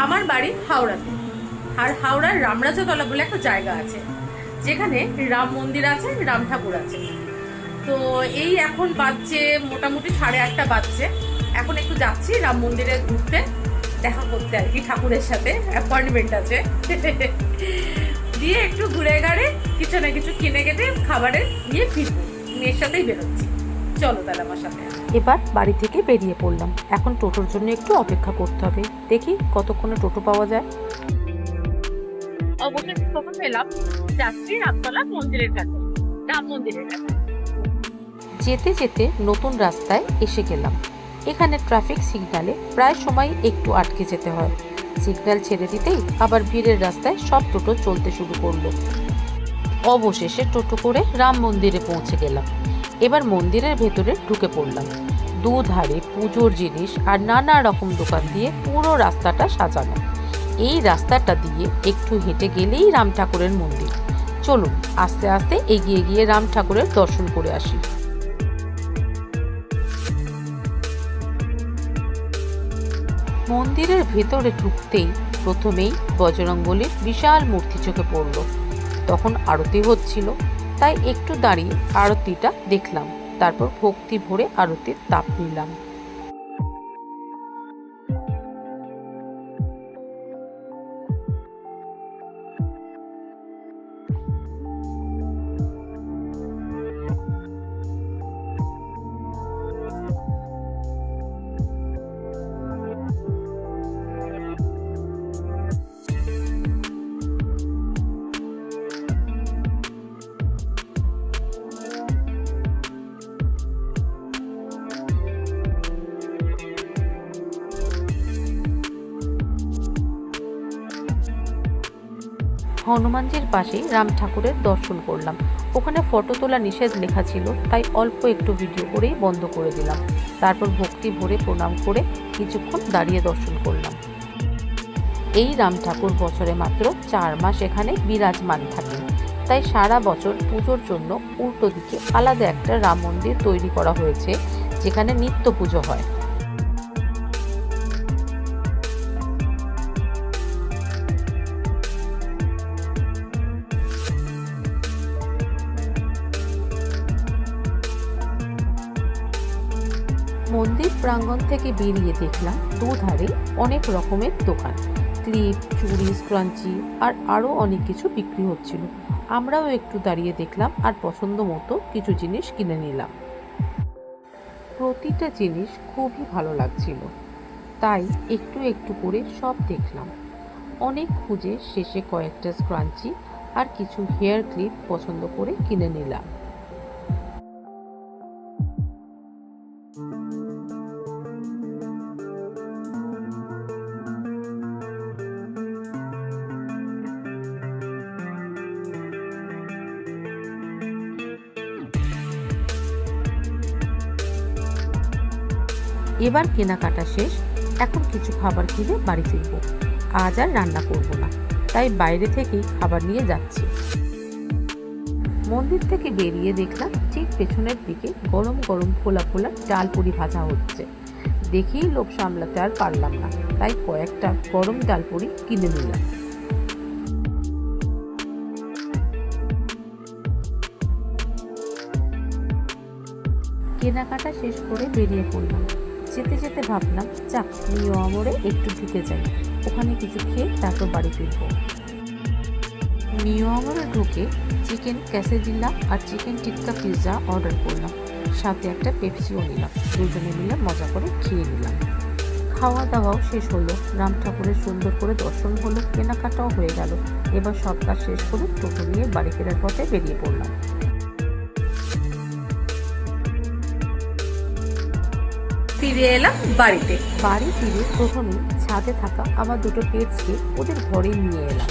আমার বাড়ি হাওড়াতে, আর হাওড়ার রামরাজাতলা বলে একটা জায়গা আছে যেখানে রাম মন্দির আছে, রাম ঠাকুর আছে। তো এই এখন বাজছে মোটামুটি 8:30 বাজছে। এখন একটু যাচ্ছি রাম মন্দিরে ঘুরতে, দেখা করতে আর কি, ঠাকুরের সাথে অ্যাপয়েন্টমেন্ট আছে। দিয়ে একটু ঘুরে গাড়ে কিছু না কিছু কিনে কেটে খাবারের নিয়ে ফিরবো। মেয়ের সাথেই বেরোচ্ছি, চলো তাহলে আমার সাথে। এবার বাড়ি থেকে বেরিয়ে পড়লাম। এখন টোটোর জন্য একটু অপেক্ষা করতে হবে, দেখি কতক্ষণে টোটো পাওয়া যায়। অবশেষে টোটো পেলাম, যাচ্ছি রামতলা মন্দিরের কাছে, রাম মন্দিরের কাছে। যেতে যেতে নতুন রাস্তায় এসে গেলাম। এখানে ট্রাফিক সিগন্যালে প্রায় সময় একটু আটকে যেতে হয়। সিগন্যাল ছেড়ে দিতেই আবার ভিড়ের রাস্তায় সব টোটো চলতে শুরু করলো। অবশেষে টোটো করে রাম মন্দিরে পৌঁছে গেলাম। এবার মন্দিরের ভেতরে ঢুকে পড়লাম। দুধারে পুজোর জিনিস আর নানা রকম দোকান দিয়ে পুরো রাস্তাটা সাজানো। এই রাস্তাটা দিয়ে একটু হেঁটে গেলেই রাম ঠাকুরের মন্দির। চলুন আস্তে আস্তে এগিয়ে গিয়ে রাম ঠাকুরের দর্শন করে আসি। মন্দিরের ভেতরে ঢুকতেই প্রথমেই বজরংবলীর বিশাল মূর্তি চোখে পড়ল। তখন আরতি হচ্ছিল, তাই একটু দাঁড়িয়ে আরতিটা দেখলাম। তারপর ভক্তি ভরে আরতির তাপ নিলাম। হনুমানজির পাশেই রাম ঠাকুরের দর্শন করলাম। ওখানে ফটো তোলা নিষেধ লেখা ছিল, তাই অল্প একটু ভিডিও করেই বন্ধ করে দিলাম। তারপর ভক্তি ভরে প্রণাম করে কিছুক্ষণ দাঁড়িয়ে দর্শন করলাম। এই রাম ঠাকুর বছরে মাত্র 4 মাস এখানে বিরাজমান থাকেন, তাই সারা বছর পুজোর জন্য উল্টো দিকে আলাদা একটা রাম মন্দির তৈরি করা হয়েছে, যেখানে নিত্য পুজো হয়। মন্দির প্রাঙ্গণ থেকে বেরিয়ে দেখলাম দুধারে অনেক রকমের দোকান, ক্লিপ, চুড়ি, স্ক্রাঞ্চি আর আরও অনেক কিছু বিক্রি হচ্ছিল। আমরাও একটু দাঁড়িয়ে দেখলাম আর পছন্দ মতো কিছু জিনিস কিনে নিলাম। প্রতিটা জিনিস খুবই ভালো লাগছিল, তাই একটু একটু করে সব দেখলাম। অনেক খুঁজে শেষে কয়েকটা স্ক্রাঞ্চি আর কিছু হেয়ার ক্লিপ পছন্দ করে কিনে নিলাম। এবার কেনাকাটা শেষ, এখন কিছু খাবার কিনে বাড়ি ফিরব। আজ আর রান্না করব না, তাই বাইরে থেকেই খাবার নিয়ে যাচ্ছি। মন্দির থেকে বেরিয়ে দেখলাম ঠিক পেছনের দিকে গরম গরম ফোলা ফোলা ডালপুরি ভাজা হচ্ছে। দেখেই লোভ সামলাতে আর পারলাম না, তাই কয়েকটা গরম ডালপুরি কিনে নিলাম। কেনাকাটা শেষ করে বেরিয়ে পড়লাম। যেতে যেতে ভাবলাম যাক, নিউ আমরে একটু ঢুকে যাই, ওখানে কিছু খেয়ে তারপর বাড়ি ফিরব। নিউ আমরে ঢুকে চিকেন ক্যাসেডিলা আর চিকেন টিক্কা পিৎজা অর্ডার করলাম, সাথে একটা পেপসিও নিলাম। দুজনে মিলে মজা করে খেয়ে নিলাম। খাওয়া দাওয়াও শেষ হলো, রাম ঠাকুরের সুন্দর করে দর্শন হলো, কেনাকাটাও হয়ে গেল। এবার সব কাজ শেষ করে টোটো নিয়ে বাড়ি ফেরার পথে বেরিয়ে পড়লাম। ফিরে এলাম বাড়িতে। বাড়ি ফিরে প্রথমে ছাদে থাকা আমার দুটো পেটসকে ওদের ঘরে নিয়ে এলাম।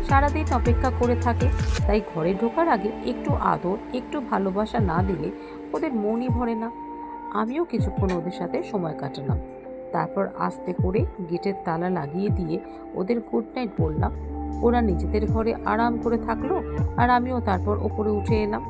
সারাদিন অপেক্ষা করে থাকে, তাই ঘরে ঢোকার আগে একটু আদর, একটু ভালোবাসা না দিলে ওদের মনই ভরে না। আমিও কিছুক্ষণ ওদের সাথে সময় কাটালাম। তারপর আস্তে করে গেটের তালা লাগিয়ে দিয়ে ওদের গুড নাইট বললাম। ওরা নিজেদের ঘরে আরাম করে থাকলো, আর আমিও তারপর ওপরে উঠে এলাম।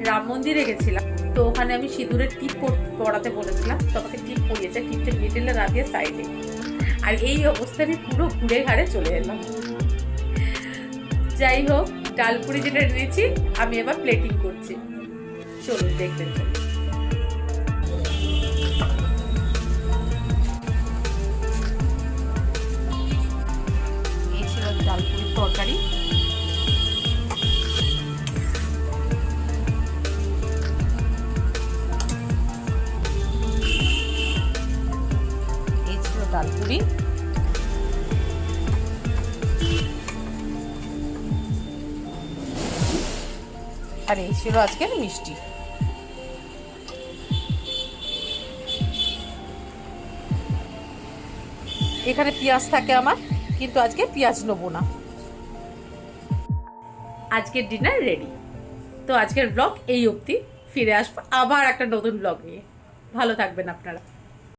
রাম মন্দিরে গেছিলাম, তো ওখানে আমি সিঁদুরের টিপ পড়াতে বলেছিলাম, তো আমাকে টিপ পরিয়েছে, টিপটা মিডিলে না দিয়ে সাইডে। আর এই অবস্থায় আমি পুরো ঘুরে ঘাড়ে চলে এলাম। যাই হোক, ডালপুরি যেটা এনেছি আমি এবার প্লেটিং করছি, চলুন দেখতে চলুন। এই ছিল ডালপুরির তরকারি। এই ছিল ডালপুরি। আর এই ছিল আজকের মিষ্টি। এখানে পেঁয়াজ থাকে আমার, কিন্তু আজকে পেঁয়াজ নেবো না। আজকের ডিনার রেডি। তো আজকের ব্লগ এই অবধি, ফিরে আসবো আবার একটা নতুন ব্লগ নিয়ে। ভালো থাকবেন আপনারা।